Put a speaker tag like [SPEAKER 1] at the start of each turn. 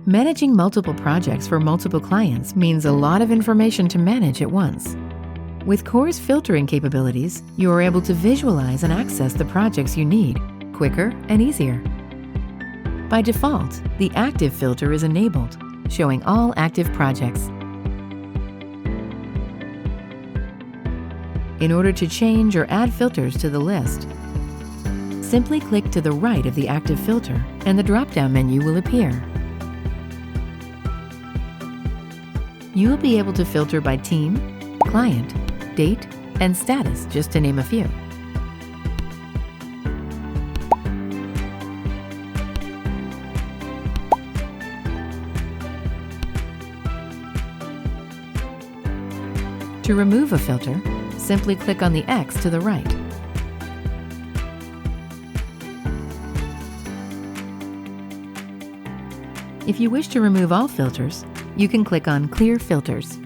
[SPEAKER 1] Managing multiple projects for multiple clients means a lot of information to manage at once. With COR's filtering capabilities, you are able to visualize and access the projects you need quicker and easier. By default, the Active filter is enabled, showing all active projects. In order to change or add filters to the list, simply click to the right of the Active filter and the drop-down menu will appear. You will be able to filter by team, client, date, and status, just to name a few. To remove a filter, simply click on the X to the right. If you wish to remove all filters, you can click on Clear Filters.